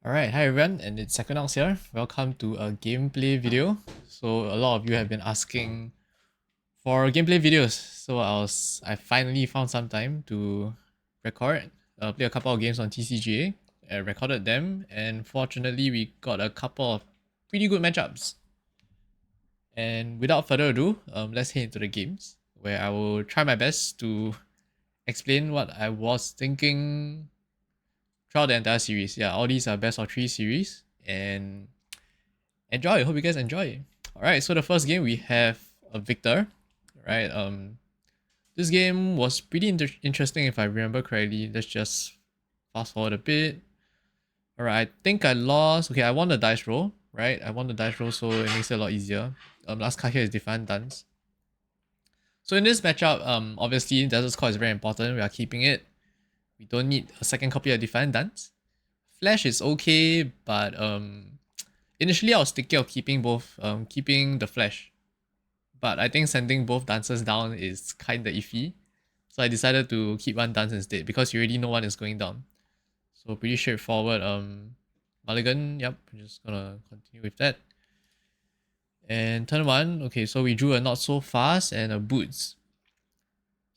Alright, hi everyone, and it's Equinox here. Welcome to a gameplay video. So a lot of you have been asking for gameplay videos. So I finally found some time to record, play a couple of games on TCG. I recorded them, and fortunately we got a couple of pretty good matchups. And without further ado, let's head into the games, where I will try my best to explain what I was thinking throughout the entire series. Yeah, all these are best of 3 series, and enjoy. Hope you guys enjoy. All right, so the first game we have a Viktor, right? This game was pretty interesting if I remember correctly. Let's just fast forward a bit. All right, I think I lost. Okay, I won the dice roll, right? I won the dice roll, so it makes it a lot easier. Last card here is Defiant Dance. So in this matchup, obviously Desert's Core is very important. We are keeping it. We don't need a second copy of Defiant Dance. Flash is okay, but initially I was thinking of keeping both, keeping the Flash. But I think sending both dancers down is kinda iffy. So I decided to keep one dance instead because you already know one is going down. So pretty straightforward. Mulligan, yep, we're just gonna continue with that. And turn 1, okay, so we drew a Not So Fast and a Boots.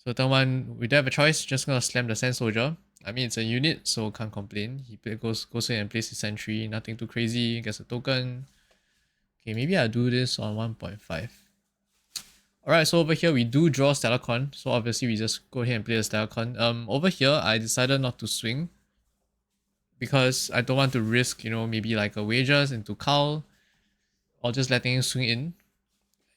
So turn 1, we don't have a choice, just gonna slam the Sand Soldier. I mean, it's a unit, so can't complain. He goes in and plays his sentry, nothing too crazy, gets a token. Okay, maybe I'll do this on 1.5. Alright, so over here we do draw Stellarcon, so obviously we just go ahead and play the Stellarcon. Over here I decided not to swing because I don't want to risk, maybe like a Wagers into Cull or just letting him swing in.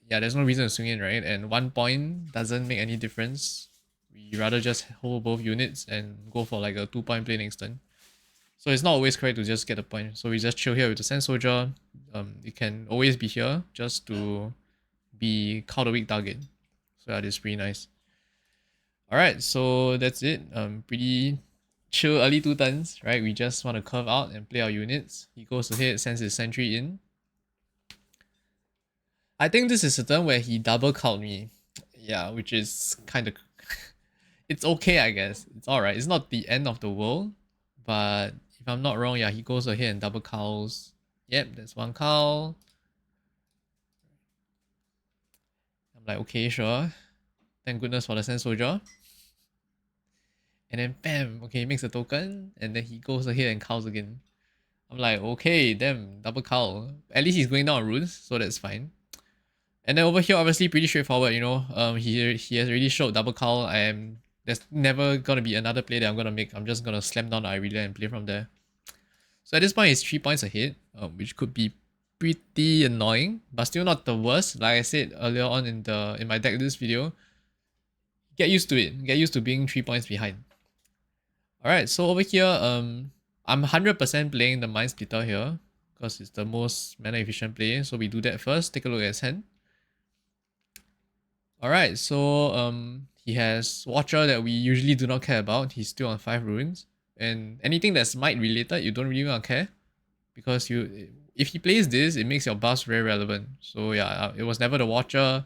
Yeah, there's no reason to swing in, right? And 1 point doesn't make any difference. We rather just hold both units and go for like a 2-point play next turn. So it's not always correct to just get a point. So we just chill here with the Sand Soldier. It can always be here just to be counter weak target. So that is pretty nice. Alright, so that's it. Pretty chill early 2 turns, right? We just want to curve out and play our units. He goes ahead, sends his sentry in. I think this is a turn where he double count me. Yeah, which is kind of... it's okay, I guess. It's alright. It's not the end of the world. But if I'm not wrong, yeah, he goes ahead and double cows. Yep, that's 1 cow. I'm like, okay, sure. Thank goodness for the Sand Soldier. And then bam, okay, he makes a token. And then he goes ahead and cows again. I'm like, okay, damn, double cow. At least he's going down on runes, so that's fine. And then over here, obviously pretty straightforward, he has already showed double cow. There's never gonna be another play that I'm gonna make. I'm just gonna slam down Irelia and play from there. So at this point, he's 3 points ahead, which could be pretty annoying, but still not the worst. Like I said earlier on in my deck list video, get used to it. Get used to being 3 points behind. Alright, so over here, I'm 100% playing the Mind Splitter here because it's the most mana efficient play. So we do that first. Take a look at his hand. Alright, so he has Watcher that we usually do not care about. He's still on 5 runes. And anything that's might related, you don't really want to care. Because if he plays this, it makes your buffs very relevant. So yeah, it was never the Watcher.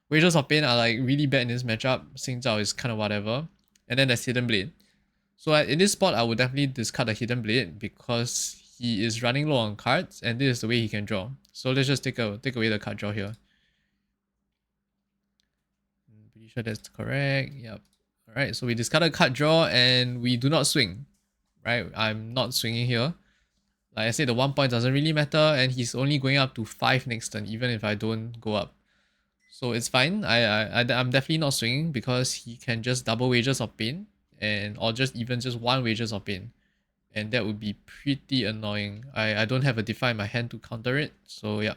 Wages of Pain are like really bad in this matchup. Sing Zhao is kind of whatever. And then there's Hidden Blade. So in this spot, I would definitely discard the Hidden Blade because he is running low on cards and this is the way he can draw. So let's just take away the card draw here. I'm pretty sure that's correct. Yep. Alright, so we discard a card draw and we do not swing. Right? I'm not swinging here. Like I said, the 1 point doesn't really matter and he's only going up to 5 next turn even if I don't go up. So it's fine. I'm definitely not swinging because he can just double Wages of Pain or just 1 Wages of Pain. And that would be pretty annoying. I don't have a Defy in my hand to counter it. So yeah.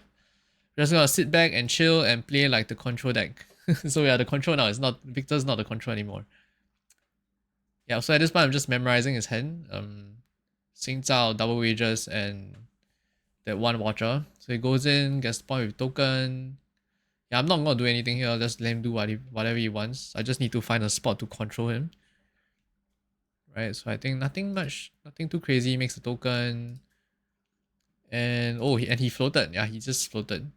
Just gonna sit back and chill and play like the control deck. So yeah, the control now is not... Viktor's not the control anymore. Yeah, so at this point I'm just memorizing his hand. Sing Zhao, double Wages, and that 1 Watcher. So he goes in, gets the point with token. Yeah, I'm not gonna do anything here. Just let him do whatever he wants. I just need to find a spot to control him. Right, so I think nothing too crazy. Makes a token. And he floated. Yeah, he just floated.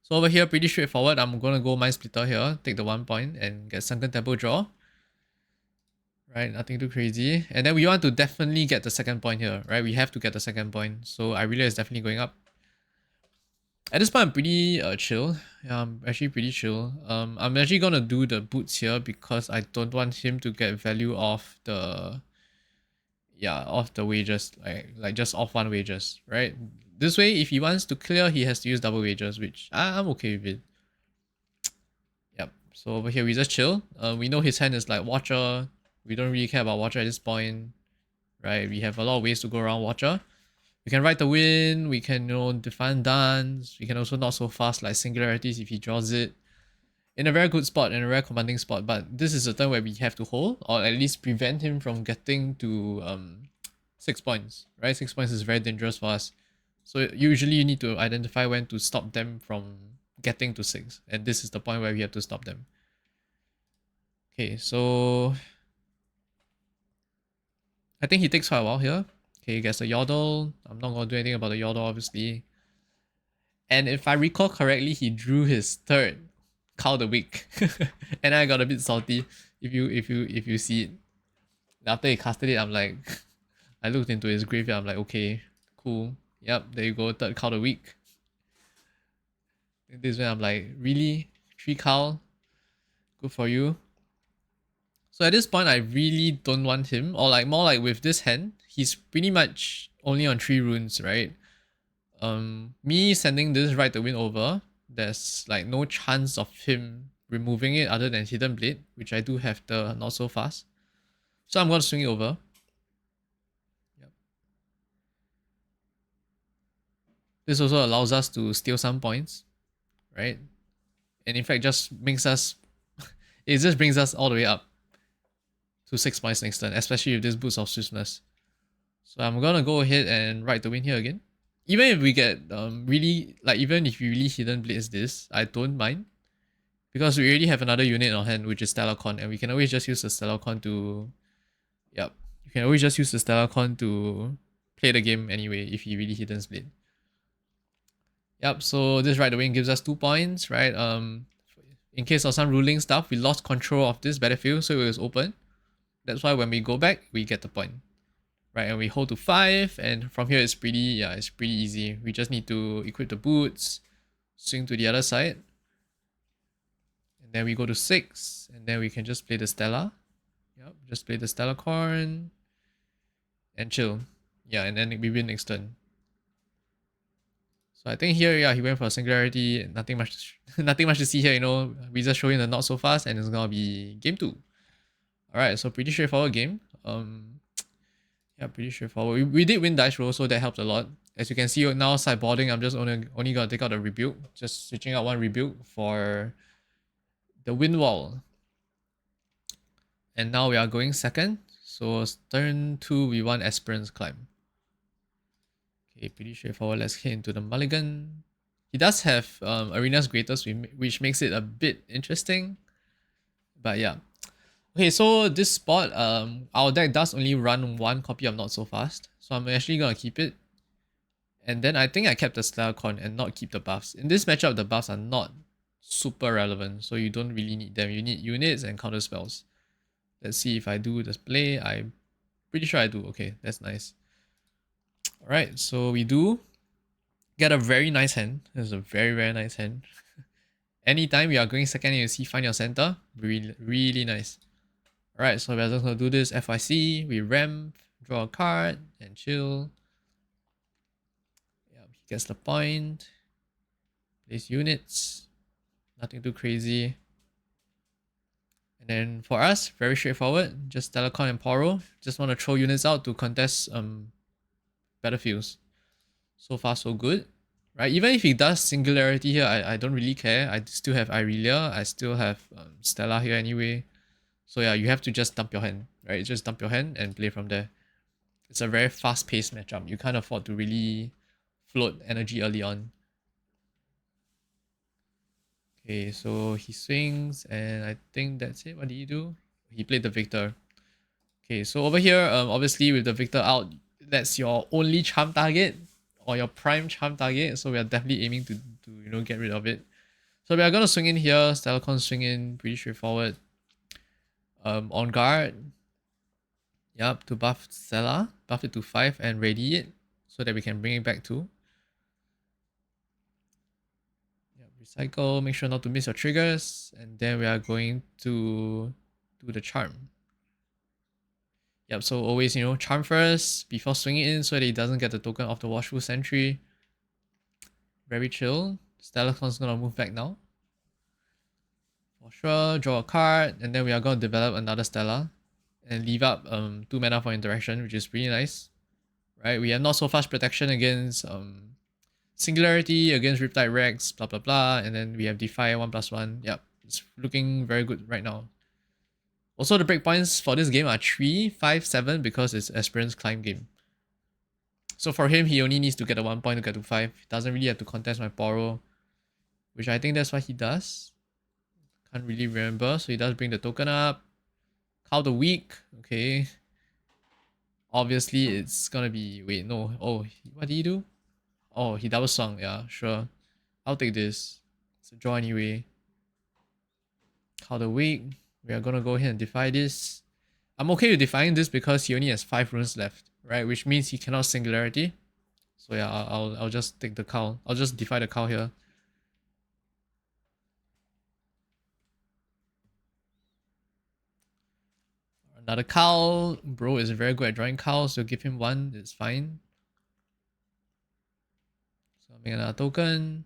So over here, pretty straightforward. I'm gonna go Mind Splitter here, take the 1 point and get Sunken Temple draw. right? Nothing too crazy. And then we want to definitely get the second point here, right? We have to get the second point. So Irelia is definitely going up. At this point, I'm pretty chill. Yeah, I'm actually pretty chill. I'm actually gonna do the boots here because I don't want him to get value off the off the wages, like just off one wages, right? This way, if he wants to clear, he has to use double wages, which I'm okay with it. Yep. So over here we just chill. We know his hand is like Watcher. We don't really care about Watcher at this point, right? We have a lot of ways to go around Watcher. We can ride the wind, we can, define dance, we can also not so fast like singularities if he draws it. In a very good spot, in a very commanding spot, but this is a turn where we have to hold, or at least prevent him from getting to 6 points, right? 6 points is very dangerous for us. So usually you need to identify when to stop them from getting to 6, and this is the point where we have to stop them. Okay, so I think he takes quite a while here. Okay, he gets a Yordle. I'm not going to do anything about the Yordle, obviously. And if I recall correctly, he drew his third Cow the Week. And I got a bit salty if you see it. After he casted it, I'm like I looked into his graveyard, I'm like, okay, cool. Yep, there you go, third Cow the Week. This is when I'm like, really? 3 cow? Good for you. So at this point, I really don't want him, or like more like with this hand, he's pretty much only on 3 runes, right? Me sending this Ride the Wind over, there's like no chance of him removing it other than Hidden Blade, which I do have the not so fast. So I'm gonna swing it over. Yep. This also allows us to steal some points, right? And in fact just makes us it just brings us all the way up to 6 points next turn, especially with this boost of swiftness. So I'm gonna go ahead and Ride the Wind here again. Even if we get really, like even if we really Hidden Blades this, I don't mind. Because we already have another unit on hand, which is Stellarchon, and we can always just use the Stellarchon to... Yep. You can always just use the Stellarchon to play the game anyway, if he really Hidden Blade. Yep, so this Ride the Wind gives us 2 points, right? In case of some ruling stuff, we lost control of this battlefield, so it was open. That's why when we go back, we get the point. Right, and we hold to 5, and from here it's pretty easy. We just need to equip the boots, swing to the other side, and then we go to 6, and then we can just play the Stella. Yep, just play the Stellarchon and chill. Yeah, and then we win next turn. So I think here, yeah, he went for a singularity. Nothing much, nothing much to see here. We just show him the not so fast, and it's gonna be game 2. All right, so pretty straightforward game. Yeah, pretty straightforward. We did win dice roll, so that helped a lot. As you can see now, sideboarding, I'm just only gonna take out the rebuke. Just switching out one rebuke for the wind wall. And now we are going second. So turn 2, we want Esperance Climb. Okay, pretty straightforward. Let's hit into the mulligan. He does have Arena's Greatest, which makes it a bit interesting. But yeah. Okay, so this spot, our deck does only run 1 copy of Not So Fast. So I'm actually gonna keep it. And then I think I kept the Stellarchon and not keep the buffs. In this matchup, the buffs are not super relevant, so you don't really need them. You need units and counter spells. Let's see if I do this play. I'm pretty sure I do. Okay, that's nice. Alright, so we do get a very nice hand. This is a very, very nice hand. Anytime we are going second and you see find your center, really, really nice. Alright, so we're just gonna do this FYC. We ramp, draw a card, and chill. Yeah, he gets the point. Place units. Nothing too crazy. And then for us, very straightforward. Just Stellarchon and Poro. Just want to throw units out to contest battlefields. So far so good. Right? Even if he does singularity here, I don't really care. I still have Irelia. I still have Stella here anyway. So yeah, you have to just dump your hand. Right? Just dump your hand and play from there. It's a very fast-paced matchup. You can't afford to really float energy early on. Okay, so he swings, and I think that's it. What did he do? He played the Viktor. Okay, so over here, obviously with the Viktor out, that's your only charm target or your prime charm target. So we are definitely aiming to get rid of it. So we are gonna swing in here. Stellarchon swing in, pretty straightforward. On guard, Yup, to buff Stella, buff it to 5 and ready it so that we can bring it back to. Yep, recycle, make sure not to miss your triggers, and then we are going to do the charm. Yep, so always, charm first before swinging in so that he doesn't get the token off the Watchful Sentry. Very chill. Stellacon's gonna move back now. For sure, draw a card, and then we are gonna develop another Stella and leave up 2 mana for interaction, which is pretty nice. Right, we have not so fast protection against Singularity, against Riptide Rex, blah blah blah, and then we have Defy 1+1. Yep, it's looking very good right now. Also, the breakpoints for this game are 3, 5, 7 because it's Aspirant's Climb game. So for him, he only needs to get a 1 point to get to 5. He doesn't really have to contest my Poro, which I think that's what he does. Can't really remember, so he does bring the token up. Cow the weak, okay. Obviously, it's gonna be... Wait, no. Oh, what did he do? Oh, he double swung. Yeah, sure. I'll take this. It's a draw anyway. Cow the weak. We are gonna go ahead and defy this. I'm okay with defying this because he only has 5 runes left, right? Which means he cannot Singularity. So yeah, I'll just take the cow. I'll just defy the cow here. Another cow. Bro is very good at drawing cows, so give him 1. It's fine. So I'll make another token.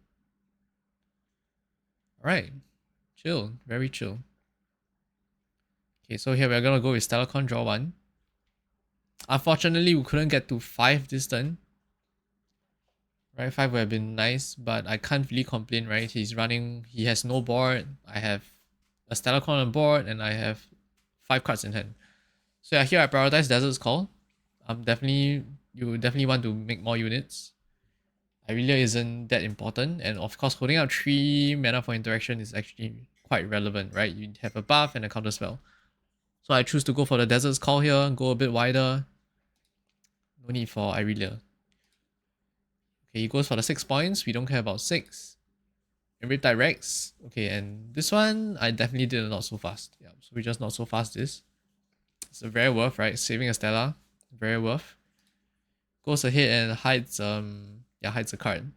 Alright. Chill. Very chill. Okay, so here we're gonna go with Stellarcon, draw 1. Unfortunately, we couldn't get to 5 this turn. Right, 5 would have been nice, but I can't really complain, right? He's running, he has no board. I have a Stellarcon on board, and I have 5 cards in hand. So yeah, here I prioritize Desert's Call. You definitely want to make more units. Irelia isn't that important, and of course holding out 3 mana for interaction is actually quite relevant, right? You have a buff and a counter spell. So I choose to go for the Desert's Call here, go a bit wider. No need for Irelia. Okay, he goes for the 6 points, we don't care about 6. And Riptide Rex. Okay, and this one, I definitely did a not so fast. Yeah, so we just not so fast this. It's a very worth, right? Saving a Stella. Very worth. Goes ahead and hides hides a card.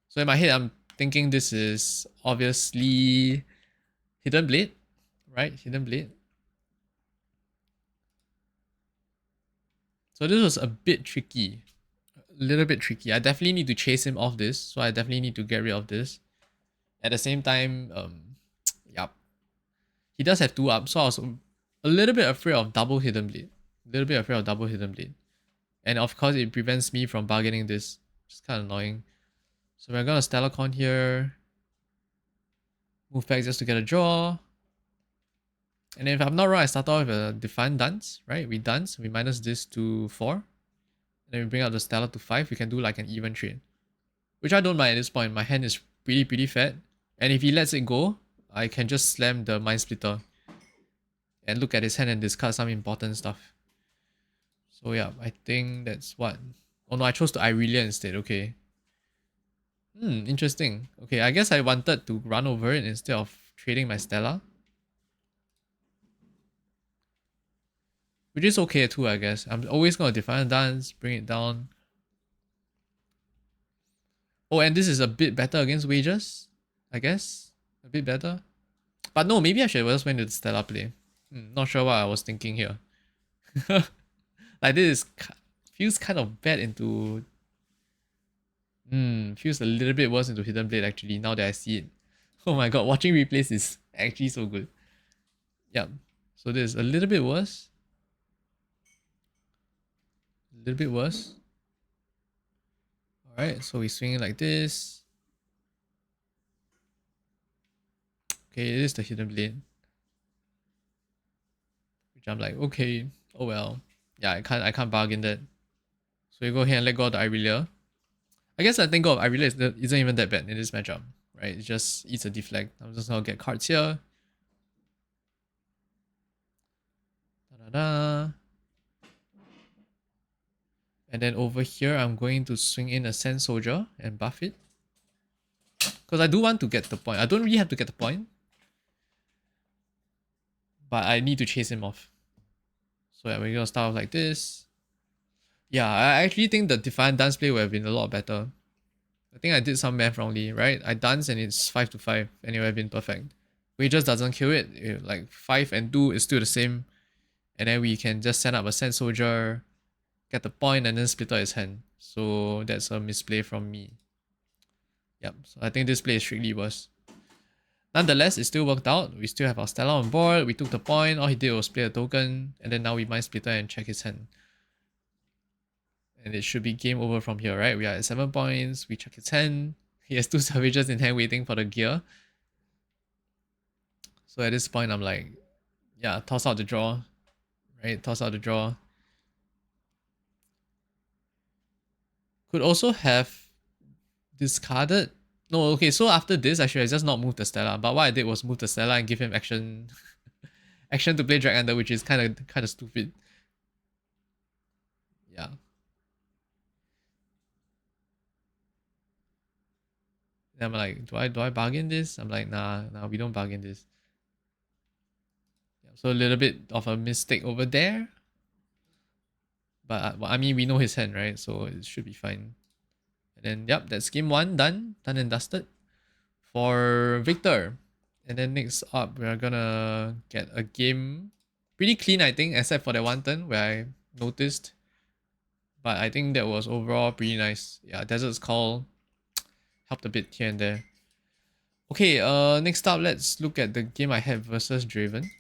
So in my head, I'm thinking this is obviously Hidden Blade, right? Hidden Blade. So this was a bit tricky. A little bit tricky. I definitely need to chase him off this, so I definitely need to get rid of this. At the same time, yep. He does have 2 up, so I was a little bit afraid of double Hidden Blade. A little bit afraid of double Hidden Blade. And of course, it prevents me from bargaining this. It's kind of annoying. So we're gonna Stellarcon here. Move back just to get a draw. And if I'm not wrong, I start off with a Defiant Dance, right? We dance, we minus this to 4. And then we bring out the Stellar to 5. We can do like an even trade. Which I don't mind at this point. My hand is pretty fat. And if he lets it go, I can just slam the Mind Splitter. And look at his hand and discard some important stuff. So yeah, I think that's what... Oh no, I chose to Irelia instead, okay. Interesting. Okay, I guess I wanted to run over it instead of trading my Stella. Which is okay too, I guess. I'm always going to Defiant Dance, bring it down. Oh, and this is a bit better against Wages, I guess. A bit better. But no, maybe I should have just went to the Stella play. Not sure what I was thinking here. Like this feels kind of bad into... feels a little bit worse into Hidden Blade actually, now that I see it. Oh my god, watching replays is actually so good. Yep. So this is a little bit worse. A little bit worse. Alright, so we swing it like this. Okay, it is the Hidden Blade. Which I'm like, okay, oh well. Yeah, I can't bargain that. So you go ahead and let go of the Irelia. I guess I think of Irelia isn't even that bad in this matchup, right? It just eats a deflect. I'm just gonna get cards here. Da-da-da. And then over here, I'm going to swing in a Sand Soldier and buff it. Because I do want to get the point. I don't really have to get the point. But I need to chase him off. So yeah, we're gonna start off like this. Yeah, I actually think the Defiant Dance play would have been a lot better. I think I did some math wrongly, right? I dance and it's 5 to 5 and it would have been perfect. We just doesn't kill it. Like 5 and 2 is still the same. And then we can just send up a Sand Soldier, get the point, and then split out his hand. So that's a misplay from me. Yep, so I think this play is strictly worse. Nonetheless, it still worked out. We still have our Stella on board. We took the point. All he did was play a token. And then now we Mind Splitter and check his hand. And it should be game over from here, right? We are at 7 points. We check his hand. He has 2 Savages in hand waiting for the gear. So at this point, I'm like, yeah, toss out the draw. Right? Toss out the draw. Could also have discarded. No, okay, so after this, I should have just not moved the Stella. But what I did was move the Stella and give him action action to play Drag Under, which is kind of stupid. Yeah. And I'm like, do I bargain this? I'm like, nah, we don't bargain this. Yeah, so a little bit of a mistake over there. But I mean, we know his hand, right? So it should be fine. And then, yep, that's game 1 done. Done and dusted for Viktor. And then next up, we're gonna get a game pretty clean, I think, except for that one turn where I noticed. But I think that was overall pretty nice. Yeah, Desert's Call helped a bit here and there. Okay, next up, let's look at the game I had versus Draven.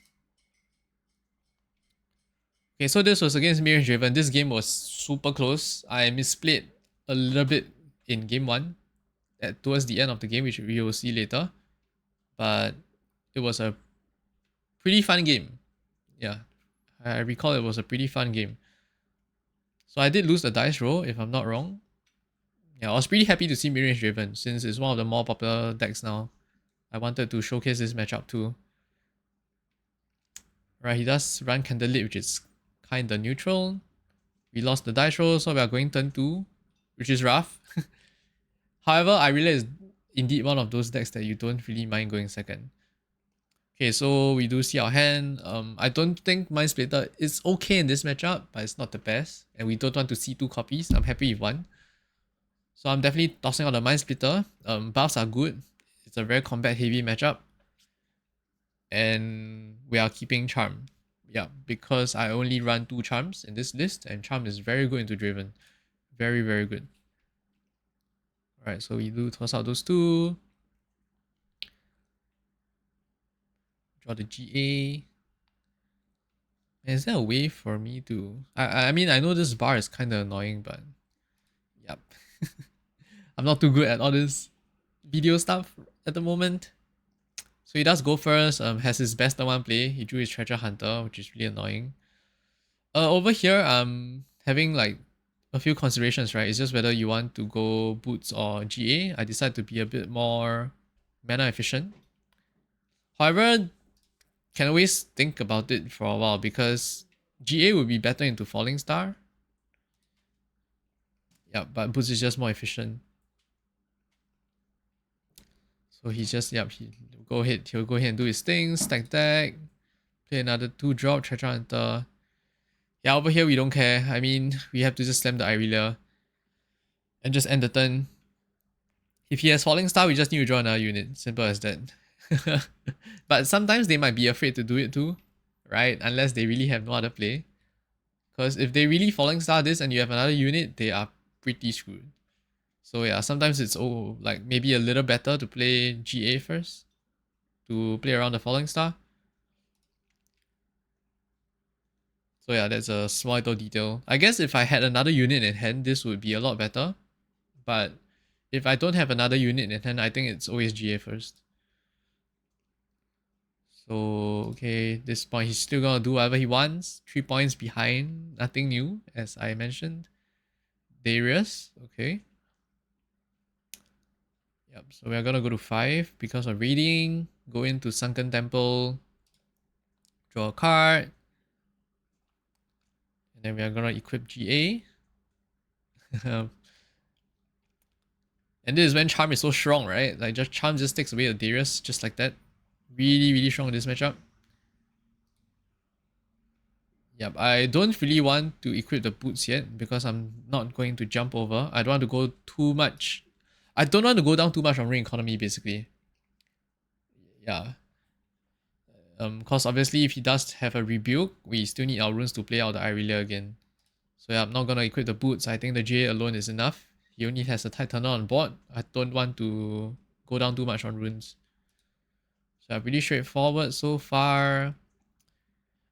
Okay, so this was against Mirror Draven. This game was super close. I misplayed a little bit in game 1 towards the end of the game, which we will see later. But it was a pretty fun game. Yeah, I recall it was a pretty fun game. So I did lose the dice roll, if I'm not wrong. Yeah, I was pretty happy to see Mirror Draven since it's one of the more popular decks now. I wanted to showcase this matchup too. Right, he does run Candlelit, which is kinda neutral. We lost the dice roll, so we are going turn 2, which is rough. However, Irelia is indeed one of those decks that you don't really mind going second. Okay, so we do see our hand. I don't think Mind Splitter is okay in this matchup, but it's not the best. And we don't want to see 2 copies. I'm happy with 1. So I'm definitely tossing out the Mind Splitter. Buffs are good. It's a very combat heavy matchup. And we are keeping Charm. Yeah, because I only run 2 Charms in this list, and Charm is very good into Draven. Very, very good. Alright, so we do toss out those 2. Draw the GA. Is there a way for me to... I mean, I know this bar is kind of annoying, but... Yep. I'm not too good at all this video stuff at the moment. So he does go first, has his best turn 1 play. He drew his Treasure Hunter, which is really annoying. Over here, I'm having like a few considerations, right? It's just whether you want to go Boots or GA. I decided to be a bit more mana efficient. However, can always think about it for a while because GA would be better into Falling Star. Yeah, but Boots is just more efficient. So he's just, yep, he'll go ahead and do his thing, stack deck, play another 2-drop, Treasure Hunter. Yeah, over here we don't care. I mean, we have to just slam the Irelia and just end the turn. If he has Falling Star, we just need to draw another unit. Simple as that. But sometimes they might be afraid to do it too, right? Unless they really have no other play. Because if they really Falling Star this and you have another unit, they are pretty screwed. So yeah, sometimes it's like maybe a little better to play GA first. To play around the Falling Star. So yeah, that's a small little detail. I guess if I had another unit in hand, this would be a lot better. But if I don't have another unit in hand, I think it's always GA first. So, okay, this point he's still gonna do whatever he wants. 3 points behind, nothing new, as I mentioned. Darius, okay. Yep, so we're gonna go to 5 because of reading. Go into Sunken Temple. Draw a card. And then we are gonna equip GA. And this is when Charm is so strong, right? Like just Charm just takes away the Darius just like that. Really, really strong in this matchup. Yep, I don't really want to equip the boots yet because I'm not going to jump over. I don't want to go too much. I don't want to go down too much on ring economy basically. Yeah. Cause obviously if he does have a rebuke, we still need our runes to play out the Irelia again. So yeah, I'm not gonna equip the boots. I think the GA alone is enough. He only has a Titaner on board. I don't want to go down too much on runes. So yeah, pretty straightforward so far.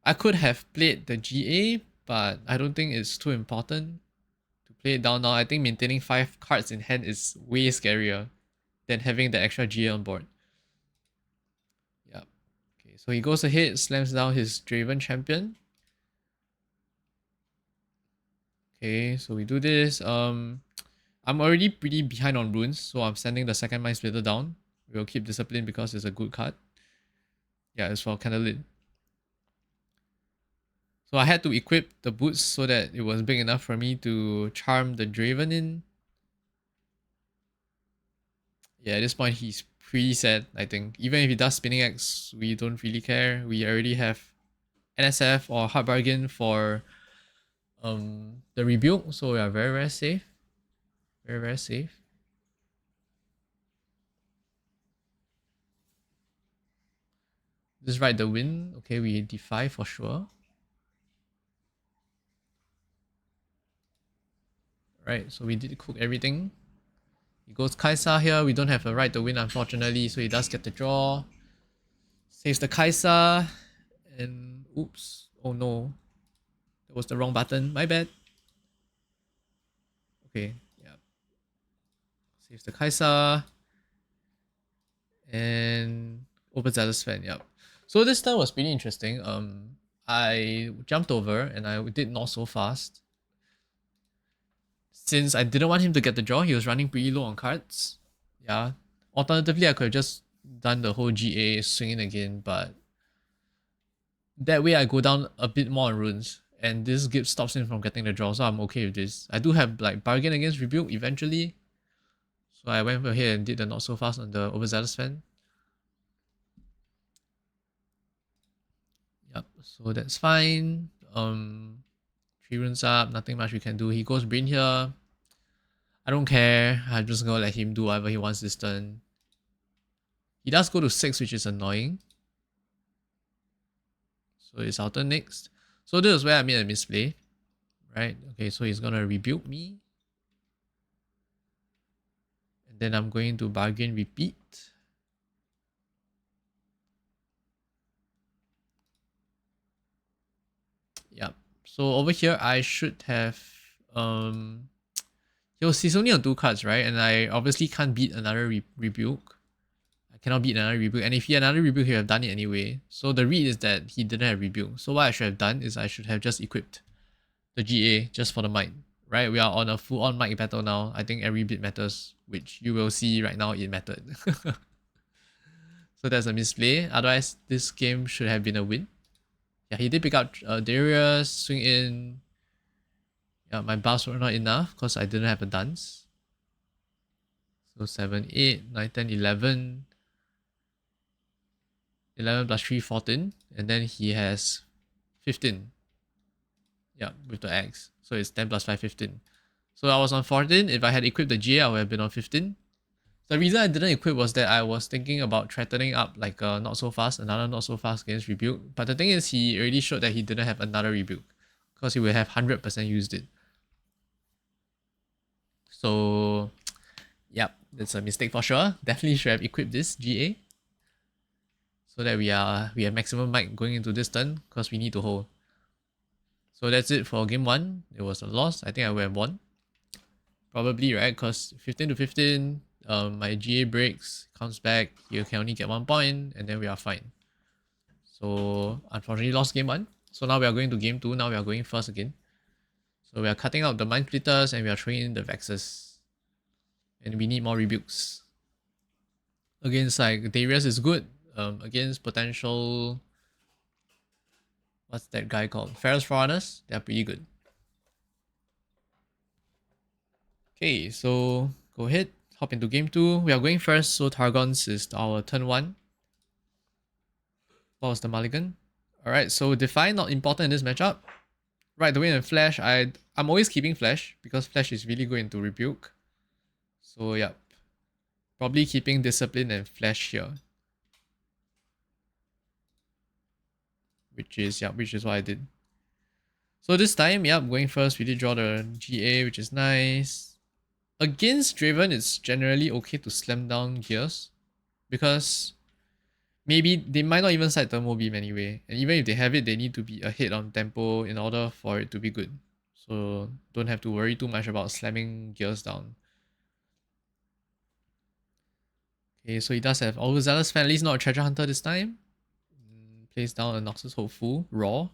I could have played the GA, but I don't think it's too important to play it down now. I think maintaining 5 cards in hand is way scarier than having the extra GA on board. Yeah. Okay, so he goes ahead, slams down his Draven champion. Okay, so we do this. I'm already pretty behind on runes, so I'm sending the second Mind Splitter down. We'll keep Discipline because it's a good card. Yeah, it's for Candlelit. So I had to equip the boots so that it was big enough for me to charm the Draven in. Yeah, at this point he's pretty sad, I think. Even if he does Spinning Axe, we don't really care. We already have NSF or Hard Bargain for the rebuild, so we are very, very safe. Very, very safe. Just ride the wind. Okay, we defy for sure. Right, so we did cook everything. He goes Kaisa here. We don't have a right to win, unfortunately, so he does get the draw. Saves the Kaisa. And oops. Oh no. That was the wrong button. My bad. Okay, yeah. Saves the Kaisa. And Overzealous Fan, yep. So this time was pretty interesting. I jumped over and I did not so fast. Since I didn't want him to get the draw, he was running pretty low on cards. Yeah. Alternatively, I could have just done the whole GA swinging again, but that way I go down a bit more on runes. And this gift stops him from getting the draw, so I'm okay with this. I do have like bargain against rebuke eventually. So I went ahead and did the not so fast on the Overzealous Fan. Yep, so that's fine. 3 runes up, nothing much we can do. He goes Brain here. I don't care. I'm just gonna let him do whatever he wants this turn. He does go to 6, which is annoying. So it's our turn next. So this is where I made a misplay. Right? Okay, so he's gonna rebuke me. And then I'm going to bargain repeat. Yep. So over here I should have he's only on 2 cards, right? And I obviously can't beat another rebuke. I cannot beat another rebuke. And if he had another rebuke, he would have done it anyway. So the read is that he didn't have rebuke. So what I should have done is I should have just equipped the GA just for the might. Right? We are on a full-on might battle now. I think every bit matters, which you will see right now it mattered. So that's a misplay. Otherwise, this game should have been a win. Yeah, he did pick up Darius, swing in. Yeah, my buffs were not enough because I didn't have a dance. So 7, 8, 9, 10, 11. 11 plus 3, 14. And then he has 15. Yeah, with the X. So it's 10 plus 5, 15. So I was on 14. If I had equipped the GA, I would have been on 15. The reason I didn't equip was that I was thinking about threatening up like a not so fast, another not so fast against rebuke. But the thing is, he already showed that he didn't have another rebuke because he would have 100% used it. So, yep, that's a mistake for sure. Definitely should have equipped this GA so that we have maximum might going into this turn because we need to hold. So that's it for game 1. It was a loss. I think I would have won. Probably, right? Because 15 to 15, my GA breaks, comes back, you can only get 1 point, and then we are fine. So unfortunately lost game 1. So now we are going to game 2. Now we are going first again. So we are cutting out the Mind Splitters and we are throwing in the Vexes. And we need more rebukes. Against like Darius is good. Against potential, what's that guy called? Ferrous Foreigners, they're pretty good. Okay, so go ahead, hop into game 2. We are going first, so Targons is our turn 1. What was the mulligan? Alright, so Defy not important in this matchup. Right, the Wind and Flash, I'm always keeping Flash because Flash is really good into Rebuke. So yeah, probably keeping Discipline and Flash here. Which is what I did. So this time, going first, we did draw the GA, which is nice. Against Draven, it's generally okay to slam down gears because maybe they might not even side Thermal Beam anyway. And even if they have it, they need to be ahead on tempo in order for it to be good. So don't have to worry too much about slamming gears down. Okay, so he does have Overzealous Fan, at least not a Treasure Hunter this time. Plays down a Noxus Hopeful, raw.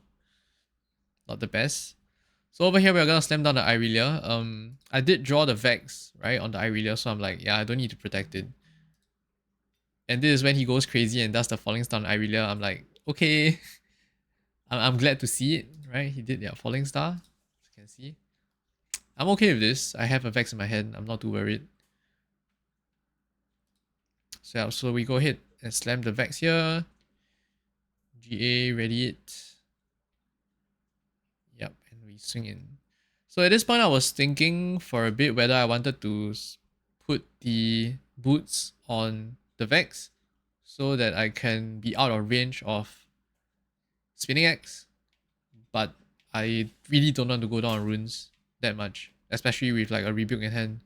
Not the best. So over here, we're gonna slam down the Irelia. I did draw the Vex, right, on the Irelia, so I'm like, yeah, I don't need to protect it. And this is when he goes crazy and does the Falling Star on Irelia. I'm like, okay. I'm glad to see it, right? He did, Falling Star, as you can see. I'm okay with this. I have a Vex in my hand. I'm not too worried. So yeah, so we go ahead and slam the Vex here. GA, ready it. Yep, and we swing in. So at this point, I was thinking for a bit whether I wanted to put the boots on the Vex so that I can be out of range of Spinning Axe. But I really don't want to go down on runes that much, especially with like a Rebuke in hand.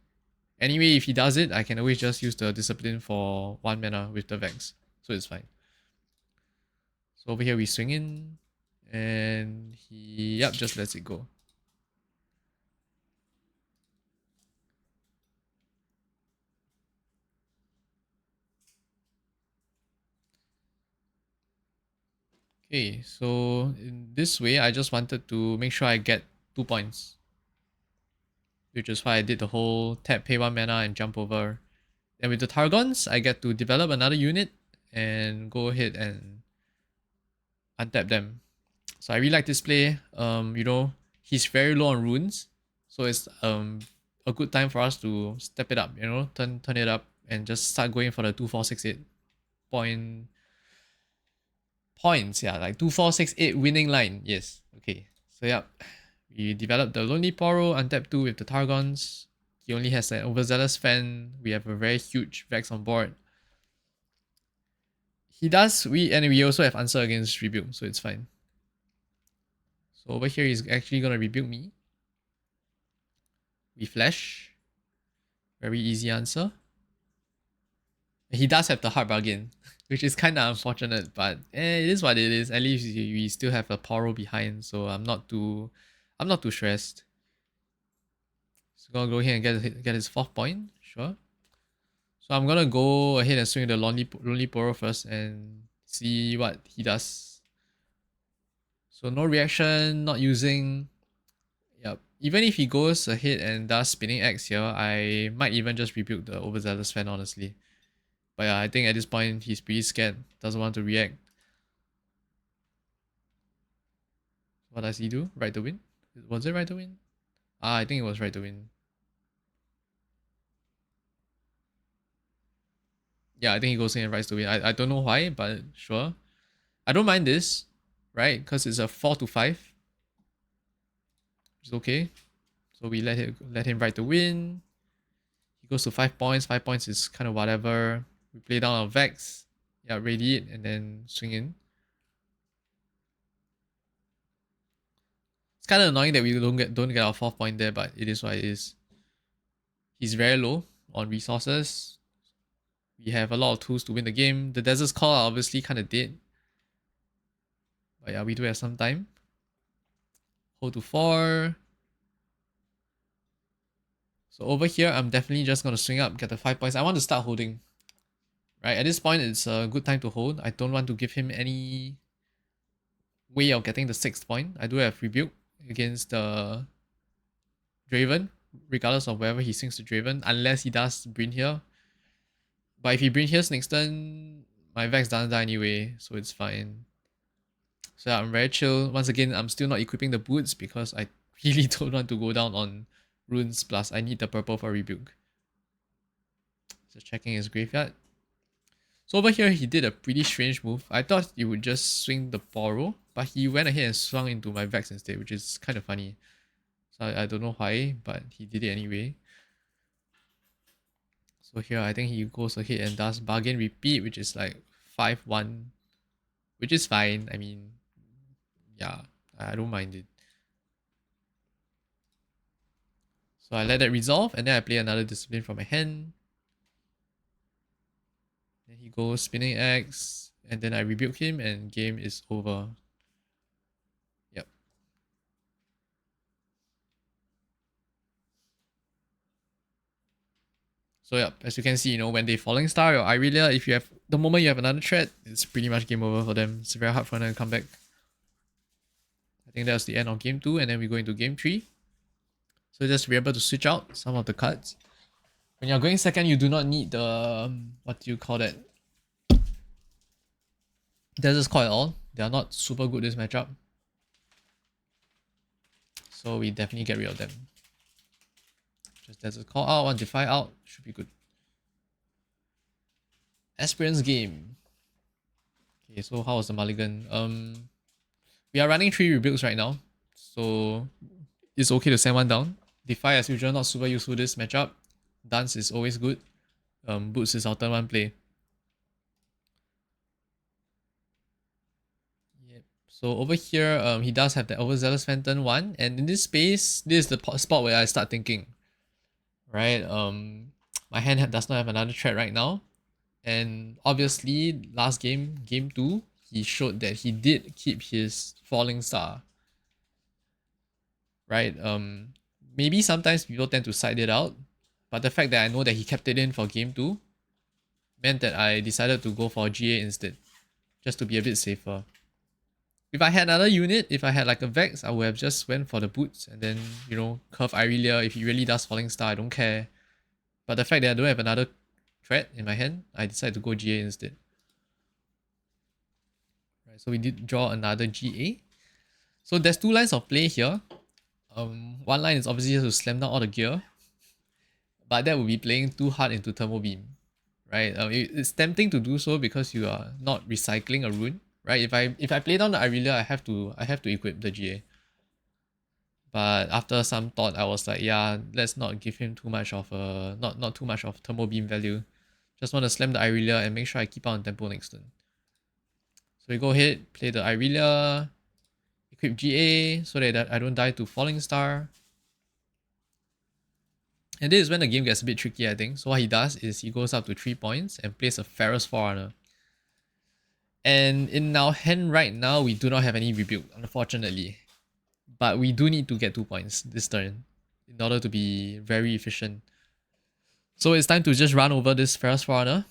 Anyway, if he does it, I can always just use the Discipline for 1 mana with the Vex, so it's fine. So over here we swing in, and he, just lets it go. Okay, so in this way, I just wanted to make sure I get 2 points. Which is why I did the whole tap, pay 1 mana and jump over. And with the Targons, I get to develop another unit and go ahead and untap them. So I really like this play. He's very low on runes. So it's a good time for us to step it up, turn it up and just start going for the 2468 points, like 2468 winning line. Yes. Okay. So we developed the Lonely Poro, untap 2 with the Targons. He only has an Overzealous Fan. We have a very huge Vex on board. He does, we also have answer against Rebuke, so it's fine. So over here he's actually gonna rebuke me. We flash. Very easy answer. He does have the hard bargain, which is kinda unfortunate, but it is what it is. At least we still have a Poro behind, so I'm not too stressed. So gonna go ahead and get his 4th point, sure. So I'm gonna go ahead and swing the Lonely Poro first and see what he does. So no reaction, not using. Yep. Even if he goes ahead and does Spinning Axe here, I might even just rebuke the Overzealous Fan, honestly. But yeah, I think at this point he's pretty scared, doesn't want to react. What does he do? Right to win? Was it right to win? I think it was right to win. Yeah, I think he goes in and right to win. I don't know why, but sure. I don't mind this, right? Because it's a 4-5. Which is okay. So we let him right to win. He goes to 5 points. 5 points is kind of whatever. We play down our Vex. Yeah, radiate and then swing in. It's kind of annoying that we don't get our 4th point there, but it is what it is. He's very low on resources. We have a lot of tools to win the game. The Desert's Call are obviously kind of dead. But yeah, we do have some time. Hold to 4. So over here, I'm definitely just going to swing up, get the 5 points. I want to start holding. Right, at this point, it's a good time to hold. I don't want to give him any way of getting the 6th point. I do have Rebuke against the Draven, regardless of wherever he sinks to Draven, unless he does Bryn here. But if he Bryn here next turn, my Vex doesn't die anyway, so it's fine. So yeah, I'm very chill. Once again, I'm still not equipping the boots because I really don't want to go down on runes, plus I need the purple for Rebuke. So checking his graveyard. So over here, he did a pretty strange move. I thought he would just swing the Borrow, but he went ahead and swung into my Vex instead, which is kind of funny. So I don't know why, but he did it anyway. So here, I think he goes ahead and does Bargain Repeat, which is like 5-1, which is fine. I mean, yeah, I don't mind it. So I let that resolve, and then I play another Discipline from my hand. Then he goes Spinning Axe, and then I rebuke him, and game is over. Yep. So yep, as you can see, when they Falling Star or Irelia, if you have the moment you have another threat, it's pretty much game over for them. It's very hard for them to come back. I think that's the end of game 2, and then we go into game 3. So just remember to switch out some of the cards. When you're going second, you do not need the what do you call that? Desert's Call at all. They are not super good this matchup. So we definitely get rid of them. Just Desert Call out, one Defy out, should be good. Experience game. Okay, so how was the mulligan? We are running 3 rebuilds right now, so it's okay to send one down. Defy as usual, not super useful this matchup. Dance is always good. Boots is our turn 1 play. Yep. So over here, he does have the Overzealous Phantom 1, and in this space, this is the spot where I start thinking. Right? My hand does not have another threat right now. And obviously, last game, game 2, he showed that he did keep his Falling Star. Right? Maybe sometimes people tend to side it out, but the fact that I know that he kept it in for game 2 meant that I decided to go for GA instead, just to be a bit safer. If I had another unit, if I had like a Vex, I would have just went for the boots and then, curve Irelia. If he really does Falling Star, I don't care. But the fact that I don't have another threat in my hand, I decided to go GA instead. Right, so we did draw another GA. So there's 2 lines of play here. One line is obviously just to slam down all the gear, but that would be playing too hard into Thermal Beam, right? It's tempting to do so because you are not recycling a rune, right? If I play down the Irelia, I have to equip the GA. But after some thought, I was like, yeah, let's not give him too much of not too much of Thermal Beam value. Just want to slam the Irelia and make sure I keep out on tempo next turn. So we go ahead, play the Irelia, equip GA so that I don't die to Falling Star. And this is when the game gets a bit tricky, I think. So what he does is he goes up to 3 points and plays a Ferrous Forerunner. And in our hand right now, we do not have any rebuke, unfortunately. But we do need to get 2 points this turn in order to be very efficient. So it's time to just run over this Ferrous Forerunner.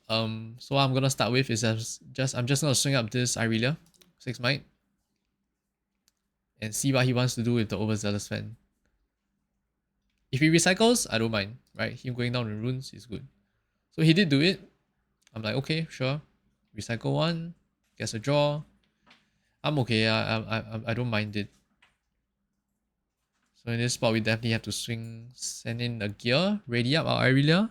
So what I'm gonna start with is I'm just gonna swing up this Irelia, 6 might, and see what he wants to do with the Overzealous Fan. If he recycles, I don't mind, right? Him going down in runes is good. So he did do it. I'm like, okay, sure. Recycle 1, gets a draw. I'm okay. I don't mind it. So in this spot, we definitely have to send in a gear, ready up our Irelia.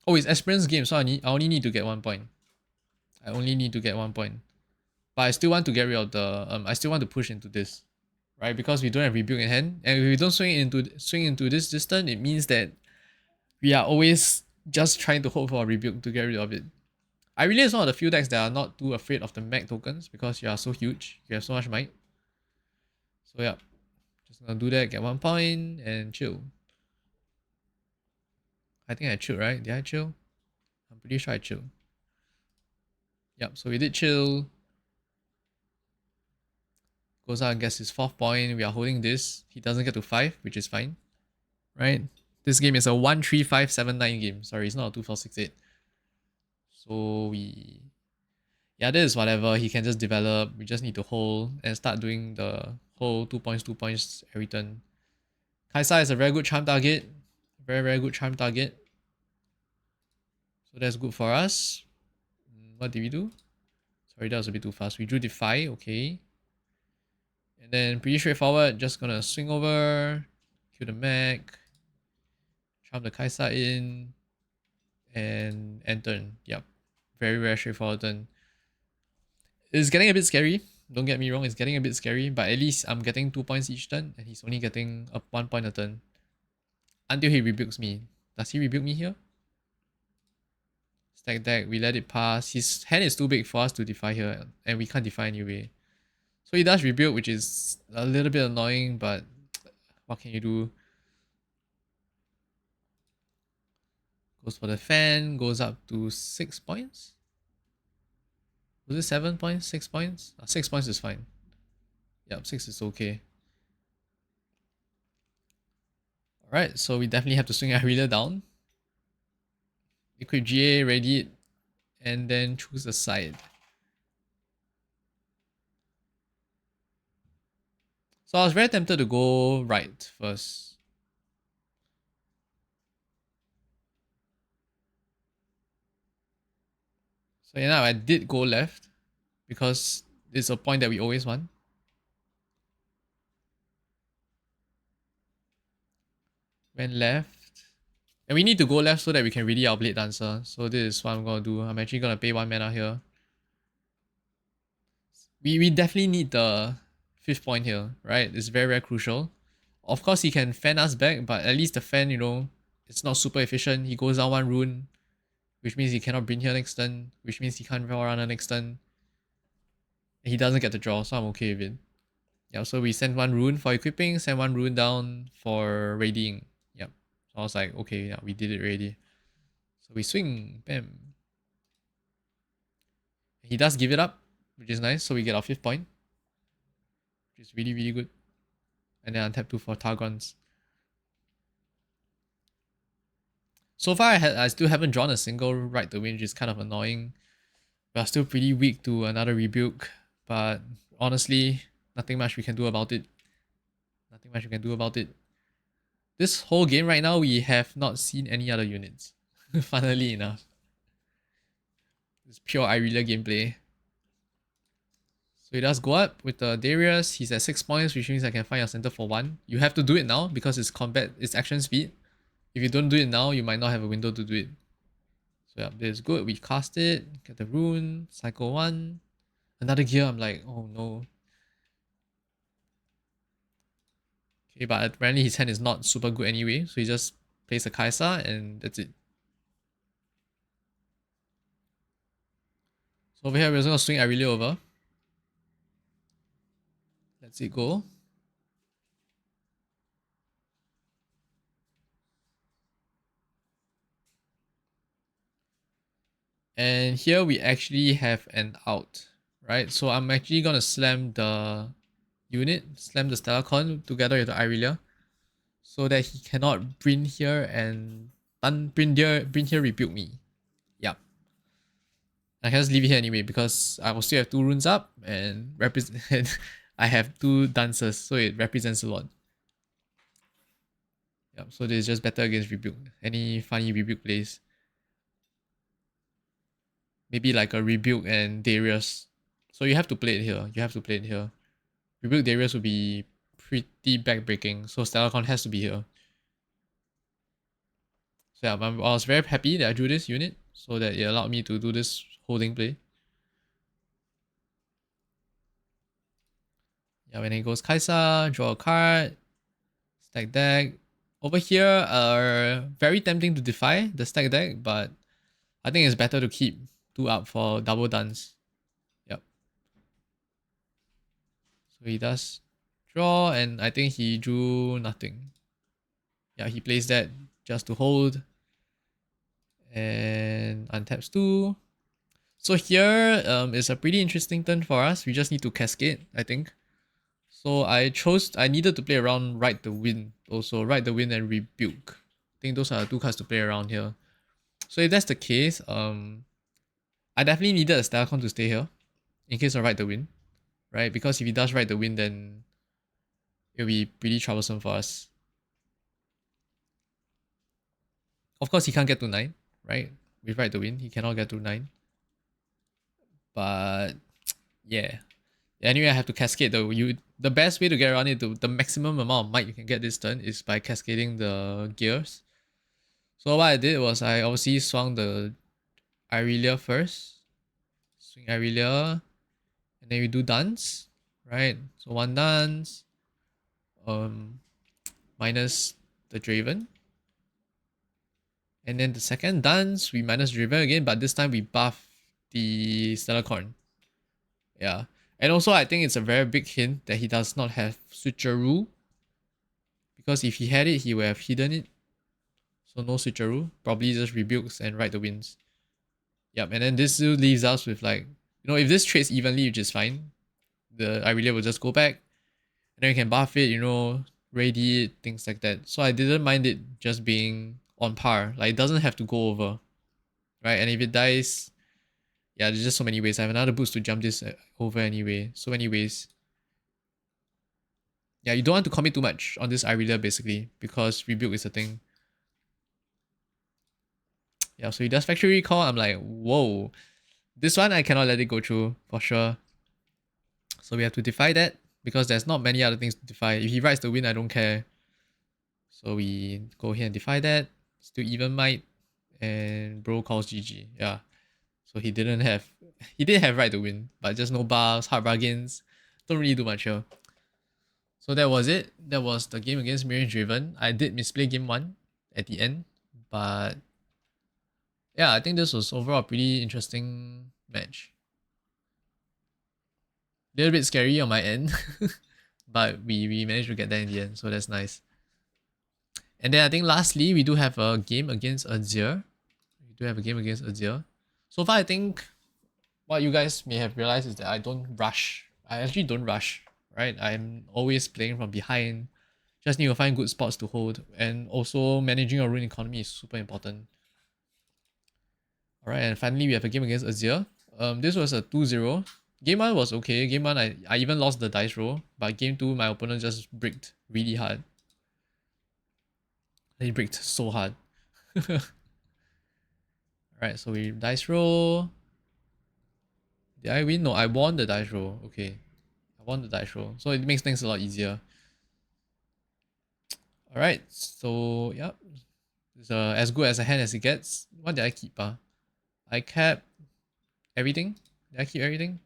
Oh, it's experience game, so I only need to get 1 point. I only need to get 1 point. But I still want to get rid of the I still want to push into this. Right? Because we don't have rebuke in hand. And if we don't swing into this turn, it means that we are always just trying to hope for a rebuke to get rid of it. Irelia is one of the few decks that are not too afraid of the mag tokens because you are so huge. You have so much might. So yeah. Just gonna do that, get 1 point, and chill. I think I chilled, right? Did I chill? I'm pretty sure I chilled. Yep, so we did chill. Goes out and gets his 4th point. We are holding this. He doesn't get to 5, which is fine. Right? This game is a 1-3-5-7-9 game. Sorry, it's not a 2-4-6-8. So we... Yeah, this is whatever. He can just develop. We just need to hold and start doing the whole 2 points every turn. Kaisa is a very good charm target. Very, very good charm target. So that's good for us. What did we do? Sorry, that was a bit too fast. We drew Defy, okay. And then pretty straightforward, just gonna swing over, kill the mech, charm the Kaisa in, and end turn. Yep. Very, very straightforward turn. It's getting a bit scary. Don't get me wrong, it's getting a bit scary, but at least I'm getting 2 points each turn, and he's only getting 1 point a turn. Until he rebukes me. Does he rebuke me here? Stack deck, we let it pass. His hand is too big for us to defy here, and we can't defy anyway. So he does rebuke, which is a little bit annoying, but what can you do? Goes for the fan, goes up to 6 points. Was it 7 points? 6 points? 6 points is fine. Yep, 6 is okay. Alright, so we definitely have to swing Irelia down. Equip GA, ready it, and then choose a side. So I was very tempted to go right first. So yeah, I did go left because it's a point that we always want. Went left. And we need to go left so that we can ready our Blade Dancer. So this is what I'm gonna do. I'm actually gonna pay 1 mana here. We definitely need the 5th point here, right? It's very, very crucial. Of course, he can fan us back, but at least the fan, you know, it's not super efficient. He goes down 1 rune, which means he cannot bring here next turn, which means he can't draw runner next turn. And he doesn't get the draw, so I'm okay with it. Yeah, so we send 1 rune for equipping, send 1 rune down for readying. Yep. So I was like, okay, yeah, we did it already. So we swing, bam. He does give it up, which is nice. So we get our 5th point, which is really, really good. And then untap 2 for Targons. So far, I still haven't drawn a single right to win, which is kind of annoying. We are still pretty weak to another rebuke, but honestly, nothing much we can do about it. Nothing much we can do about it. This whole game right now, we have not seen any other units. Funnily enough. It's pure Irelia gameplay. So he does go up with the Darius. He's at 6 points, which means I can find a center for 1. You have to do it now because it's combat, it's action speed. If you don't do it now, you might not have a window to do it. So yeah, this is good. We cast it, get the rune, cycle 1. Another gear, I'm like, oh no. Okay, but apparently his hand is not super good anyway, so he just plays a Kaisa and that's it. So over here, we're just gonna swing Irelia over. Let's it go. And here we actually have an out, right? So I'm actually gonna slam the unit, slam the Stellarcon together with the Irelia, so that he cannot bring here and bring here rebuke me. Yep. I can just leave it here anyway because I will still have 2 runes up and represent I have 2 dancers, so it represents a lot. Yep, so this is just better against rebuke. Any funny rebuke plays. Maybe like a rebuke and Darius. So you have to play it here. You have to play it here. Rebuke Darius would be pretty backbreaking, so Stellarcon has to be here. So yeah, I was very happy that I drew this unit, so that it allowed me to do this holding play. Yeah, when it goes Kaisa, draw a card, stack deck. Over here, very tempting to defy the stack deck, but I think it's better to keep 2 up for double dance. Yep. So he does draw, and I think he drew nothing. Yeah, he plays that just to hold. And untaps 2. So here is a pretty interesting turn for us. We just need to cascade, I think. So I needed to play around Ride the Wind. Also, Ride the Wind and Rebuke. I think those are the 2 cards to play around here. So if that's the case, I definitely needed a Stellarcon to stay here. In case of Ride the Wind. Right? Because if he does Ride the Wind, then it'll be pretty troublesome for us. Of course, he can't get to 9, right? With Ride the Wind, he cannot get to 9. But yeah, Anyway, I have to cascade the best way to get around it, the maximum amount of might you can get this turn is by cascading the gears. So what I did was I obviously swung the Irelia first. Swing Irelia. And then we do dance. Right? So one dance. Minus the Draven. And then the second dance, we minus Draven again, but this time we buff the Stellar Corn. Yeah. And also I think it's a very big hint that he does not have Switcheroo. Because if he had it, he would have hidden it. So no Switcheroo. Probably just rebukes and ride the winds. Yep, and then this still leaves us with like, if this trades evenly, which is fine. The Irelia will just go back. And then you can buff it, ready it, things like that. So I didn't mind it just being on par. Like, it doesn't have to go over. Right, and if it dies, yeah, there's just so many ways. I have another boost to jump this over anyway. So many ways. Yeah, you don't want to commit too much on this Irelia basically, because rebuild is a thing. Yeah, so he does factory recall. I'm like, whoa. This one I cannot let it go through for sure. So we have to defy that because there's not many other things to defy. If he rides the wind, I don't care. So we go ahead and defy that. Still even might. And bro calls GG. Yeah. So he did have ride the win, but just no buffs, hard bargains. Don't really do much here. So that was it. That was the game against Mirage Draven. I did misplay game 1 at the end, but yeah, I think this was overall a pretty interesting match. A little bit scary on my end, but we managed to get there in the end, so that's nice. And then I think lastly, we do have a game against Azir. So far, I think what you guys may have realized is that I don't rush. I actually don't rush, right? I'm always playing from behind. Just need to find good spots to hold. And also managing your rune economy is super important. Alright, and finally we have a game against Azir. This was a 2-0. Game 1 was okay. Game 1 I even lost the dice roll. But game 2 my opponent just bricked really hard. He bricked so hard. Alright, so we dice roll. Did I win? No, I won the dice roll. Okay. I won the dice roll. So it makes things a lot easier. Alright, so yeah. It's as good as a hand as it gets. What did I keep? I kept everything. Did I keep everything?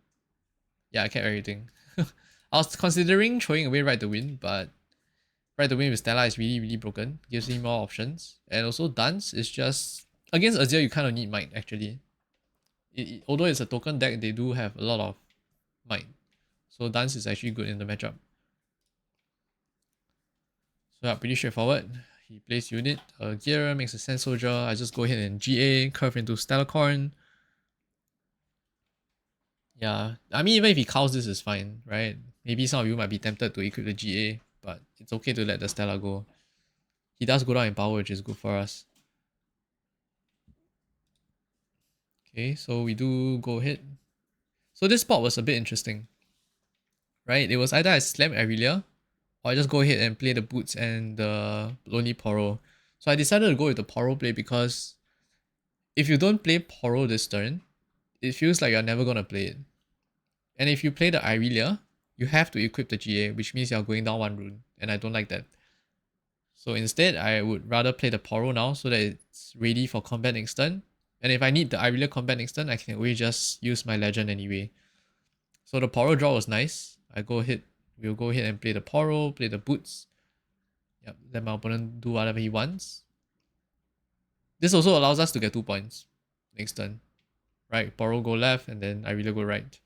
Yeah, I kept everything. I was considering throwing away Ride the Wind, but Ride the Wind with Stella is really, really broken. Gives me more options. And also Dance is just... Against Azir, you kind of need might, actually. Although it's a token deck, they do have a lot of might. So Dance is actually good in the matchup. So yeah, pretty straightforward. He plays unit, gear, makes a Sand Soldier. I just go ahead and GA, curve into Stellar Corn. Yeah, I mean, even if he calls this is fine, right? Maybe some of you might be tempted to equip the GA, but it's okay to let the Stella go. He does go down in power, which is good for us. Okay, so we do go ahead. So this spot was a bit interesting, right? It was either I slam Irelia, or I just go ahead and play the boots and the Lonely Poro. So I decided to go with the Poro play because if you don't play Poro this turn, it feels like you're never gonna play it. And if you play the Irelia, you have to equip the GA, which means you're going down one rune, and I don't like that. So instead, I would rather play the Poro now so that it's ready for combat next turn. And if I need the Irelia combat next turn, I can always just use my legend anyway. So the Poro draw was nice. We'll go ahead and play the Poro, play the boots. Yep, let my opponent do whatever he wants. This also allows us to get 2 points next turn. Right, Poro go left and then Irelia go right.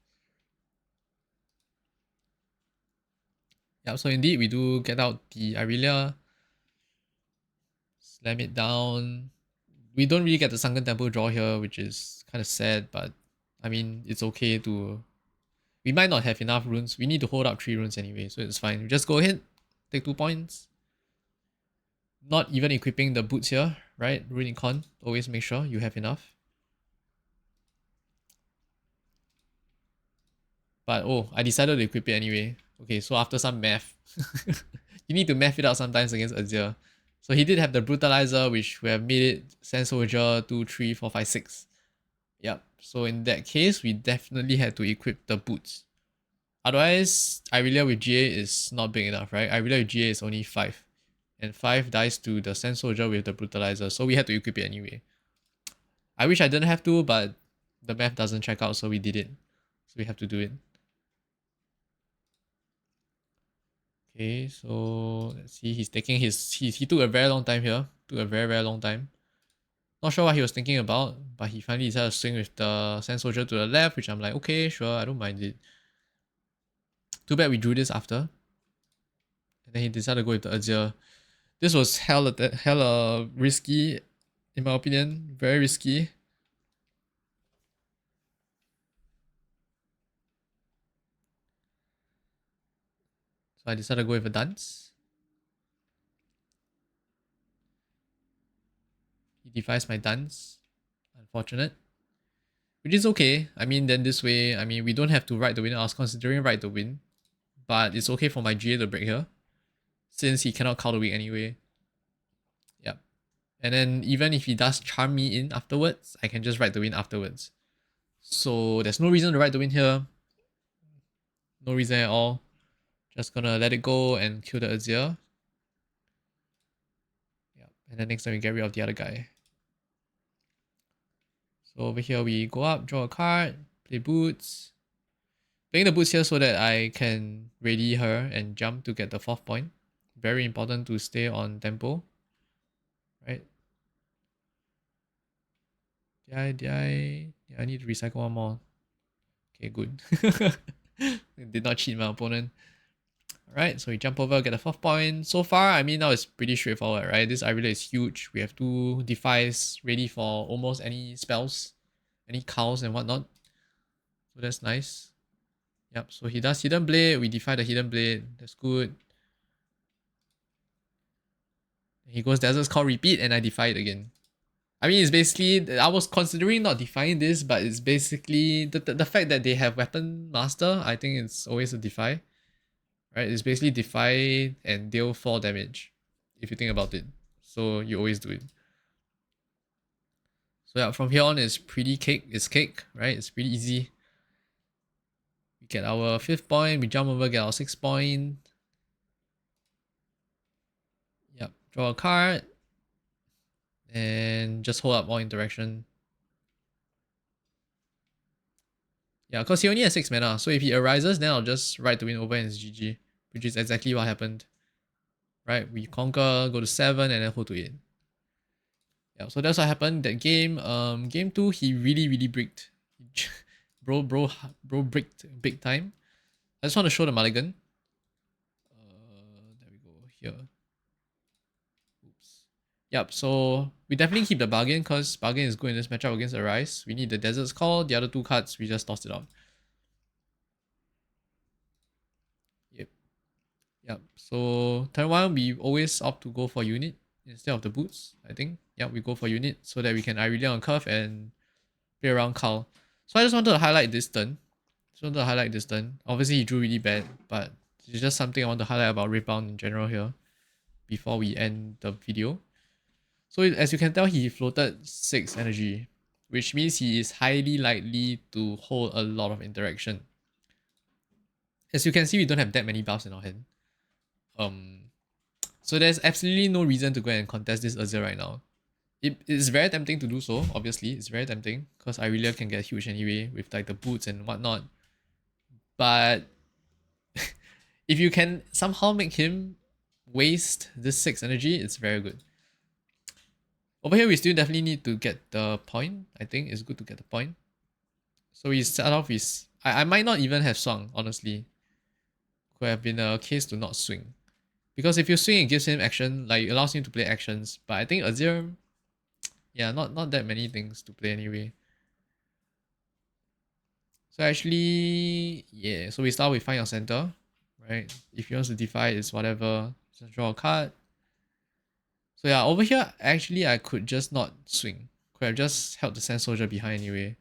Yep, so indeed we do get out the Irelia. Slam it down. We don't really get the Sunken Temple draw here, which is kind of sad, but I mean, it's okay to... We might not have enough runes. We need to hold up 3 runes anyway, so it's fine. We just go ahead, take 2 points. Not even equipping the boots here, right? Rune Econ, always make sure you have enough. But oh, I decided to equip it anyway. Okay, so after some math, you need to math it out sometimes against Azir. So he did have the Brutalizer, which would have made it Sand Soldier 2, 3, 4, 5, 6. Yep, so in that case, we definitely had to equip the boots. Otherwise, Irelia with GA is not big enough, right? Irelia with GA is only 5. And 5 dies to the Sand Soldier with the Brutalizer, so we had to equip it anyway. I wish I didn't have to, but the math doesn't check out, so we did it. So we have to do it. Okay, so let's see. He's taking his... He took a very long time here. Took a very, very long time. Not sure what he was thinking about, but he finally decided to swing with the Sand Soldier to the left, which I'm like, okay, sure, I don't mind it. Too bad we drew this after. And then he decided to go with the Azir. This was hella risky, in my opinion. Very risky. So I decided to go with a dance. He defies my dance. Unfortunate. Which is okay. I mean, then this way, I mean, we don't have to ride the wind. I was considering ride the wind. But it's okay for my GA to break here. Since he cannot call the weak anyway. Yep. And then even if he does charm me in afterwards, I can just ride the wind afterwards. So there's no reason to ride the wind here. No reason at all. Just gonna let it go and kill the Azir. Yep. And then next time we get rid of the other guy. So over here we go up, draw a card, play boots. Playing the boots here so that I can ready her and jump to get the 4th point. Very important to stay on tempo. Right? I need to recycle one more. Okay, good. Did not cheat my opponent. Alright, so we jump over, get a 4th point. So far, I mean, now it's pretty straightforward, right? This Irelia is huge. We have 2 defies ready for almost any spells, any cows and whatnot. So that's nice. Yep, so he does Hidden Blade. We defy the Hidden Blade. That's good. He goes Desert's Call repeat and I defy it again. I mean, it's basically, I was considering not defying this, but it's basically the fact that they have Weapon Master, I think it's always a defy. Right? It's basically defy and deal 4 damage, if you think about it. So you always do it. So yeah, from here on it's pretty cake. It's cake, right? It's pretty easy. We get our 5th point, we jump over, get our 6th point. Yep, draw a card. And just hold up all interaction. Yeah, because he only has 6 mana, so if he arises, then I'll just ride the win over and it's GG. Which is exactly what happened. Right, we conquer, go to 7, and then hold to 8. Yeah, so that's what happened that game. Game 2, he really bricked. bro bricked big time. I just want to show the mulligan. There we go, here. Oops. Yep, so we definitely keep the bargain because bargain is good in this matchup against Arise. We need the Desert's Call. The other 2 cards, we just tossed it out. Yep, so turn 1, we always opt to go for unit instead of the boots, I think. Yep, we go for unit so that we can Irelia on curve and play around Carl. So I just wanted to highlight this turn. Obviously he drew really bad, but it's just something I want to highlight about Riftbound in general here before we end the video. So as you can tell, he floated 6 energy, which means he is highly likely to hold a lot of interaction. As you can see, we don't have that many buffs in our hand. So there's absolutely no reason to go and contest this Azir right now. It is very tempting to do so, obviously. It's very tempting because Irelia can get huge anyway with like the boots and whatnot. But if you can somehow make him waste this 6 energy, it's very good. Over here, we still definitely need to get the point. I think it's good to get the point. So we start off with... I might not even have swung, honestly. Could have been a case to not swing. Because if you swing, it gives him action, like it allows him to play actions. But I think Azir, yeah, not that many things to play anyway. So actually, yeah, so we start with find your center, right? If he wants to defy, it's whatever. Just draw a card. So yeah, over here, actually, I could just not swing. Could have just held the Sand Soldier behind anyway.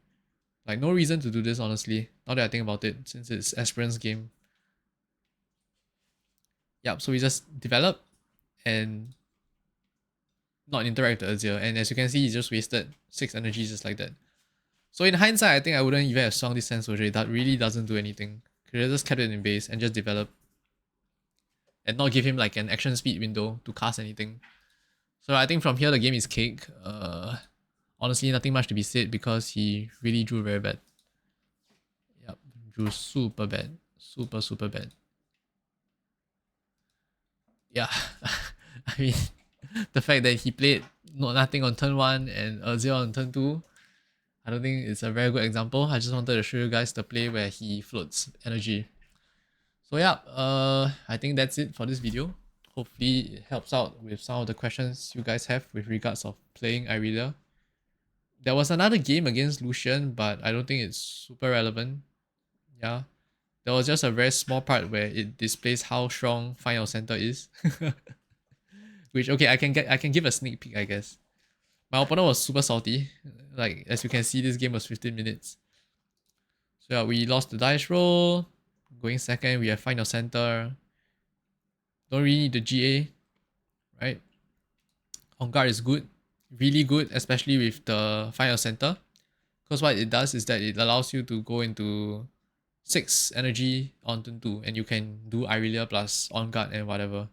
Like, no reason to do this, honestly. Now that I think about it, since it's Aspirant's game. Yep, so we just develop and not interact with the Azir. And as you can see, he just wasted 6 energy just like that. So in hindsight, I think I wouldn't even have swung this Sand Soldier. That really doesn't do anything. Could have just kept it in base and just develop. And not give him like an action speed window to cast anything. So I think from here the game is cake. Honestly, nothing much to be said because he really drew very bad. Yep, drew super bad. Super bad. Yeah, I mean, the fact that he played nothing on turn 1 and Azir on turn 2, I don't think it's a very good example. I just wanted to show you guys the play where he floats energy. So yeah, I think that's it for this video. Hopefully it helps out with some of the questions you guys have with regards of playing Irelia. There was another game against Lucian, but I don't think it's super relevant. Yeah. There was just a very small part where it displays how strong Find Your Center is. Which okay, I can give a sneak peek, I guess. My opponent was super salty. Like as you can see, this game was 15 minutes. So yeah, we lost the dice roll. Going second, we have Find Your Center. Don't really need the GA, right? On guard is good. Really good, especially with the Find Your Center. Because what it does is that it allows you to go into 6 energy on turn 2 and you can do Irelia plus on guard and whatever.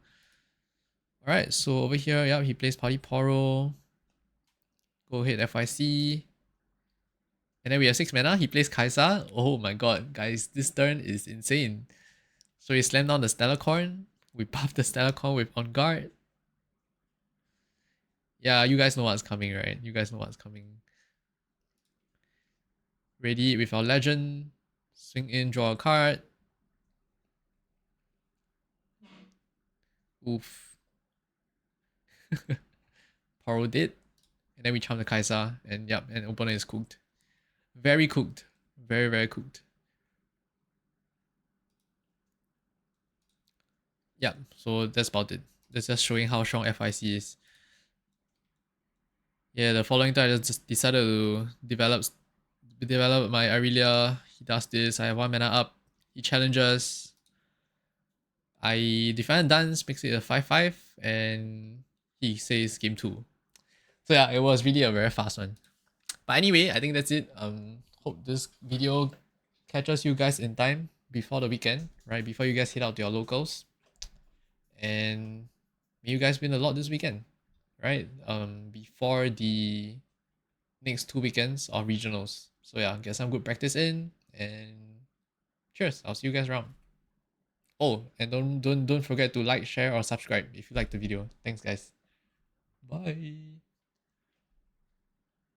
Alright, so over here, yeah, he plays Party Poro. Go ahead, FYC. And then we have 6 mana, he plays Kaisa. Oh my god, guys, this turn is insane. So he slammed down the Stellar Corn. We buffed the Stellar Corn with On Guard. Yeah, you guys know what's coming, right? You guys know what's coming. Ready with our Legend. Swing in, draw a card. Oof. Poro did. And then we charm the Kaisa. And yep, and opponent is cooked. Very cooked. Very cooked. Yeah, so that's about it. That's just showing how strong FIC is. Yeah, the following time I just decided to develop my Irelia. He does this. I have 1 mana up. He challenges. I defend dance, makes it a 5-5, and he says game 2. So yeah, it was really a very fast one. But anyway, I think that's it. Hope this video catches you guys in time before the weekend, right? Before you guys hit out to your locals. And may you guys win a lot this weekend, right? Before the next 2 weekends of regionals. So yeah, get some good practice in and cheers. I'll see you guys around. Oh, and don't forget to like, share, or subscribe if you like the video. Thanks guys. Bye.